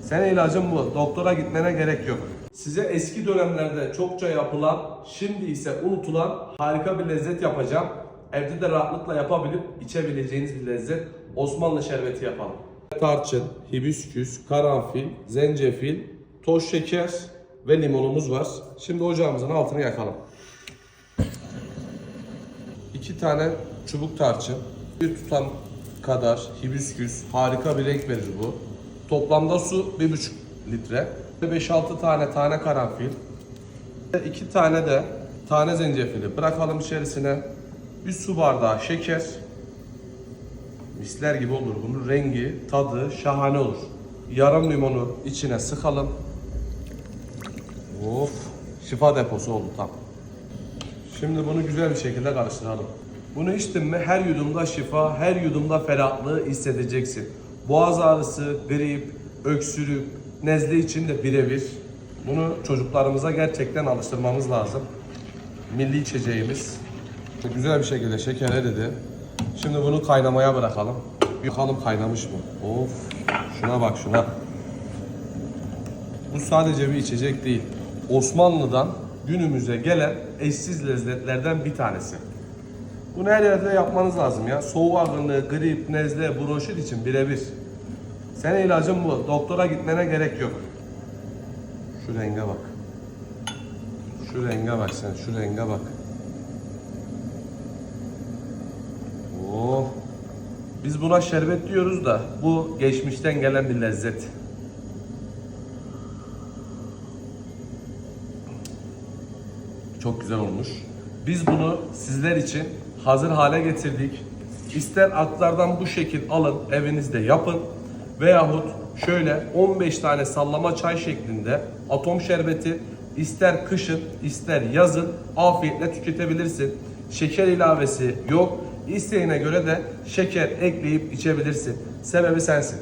Senin ilacın bu. Doktora gitmene gerek yok. Size eski dönemlerde çokça yapılan, şimdi ise unutulan harika bir lezzet yapacağım. Evde de rahatlıkla yapabilip içebileceğiniz bir lezzet. Osmanlı şerbeti yapalım. Tarçın, hibisküs, karanfil, zencefil, toz şeker ve limonumuz var. Şimdi ocağımızın altını yakalım. 2 tane çubuk tarçın, bir tutam kadar hibisküs, harika bir renk verir bu. Toplamda su 1,5 litre. 5-6 tane karanfil. 2 tane de tane zencefili bırakalım içerisine. Bir su bardağı şeker. Misler gibi olur. Bunun rengi, tadı şahane olur. Yarım limonu içine sıkalım. Of, şifa deposu oldu tam. Şimdi bunu güzel bir şekilde karıştıralım. Bunu içtin mi her yudumda şifa, her yudumda ferahlığı hissedeceksin. Boğaz ağrısı, grip, öksürük, nezle için de birebir. Bunu çocuklarımıza gerçekten alıştırmamız lazım. Milli içeceğimiz. Güzel bir şekilde şeker eridi. Şimdi bunu kaynamaya bırakalım. Bir bakalım kaynamış mı? Of, şuna bak şuna. Bu sadece bir içecek değil. Osmanlı'dan günümüze gelen eşsiz lezzetlerden bir tanesi. Bunu her yerde yapmanız lazım ya. Soğuk algınlığı, grip, nezle, bronşit için birebir. Senin ilacın bu. Doktora gitmene gerek yok. Şu renge bak. Şu renge bak sen. Şu renge bak. Oh. Biz buna şerbet diyoruz da bu geçmişten gelen bir lezzet. Çok güzel olmuş. Biz bunu sizler için hazır hale getirdik. İster aktardan bu şekil alın, evinizde yapın. Veyahut şöyle 15 tane sallama çay şeklinde atom şerbeti ister kışın ister yazın afiyetle tüketebilirsin. Şeker ilavesi yok. İsteğine göre de şeker ekleyip içebilirsin. Sebebi sensin.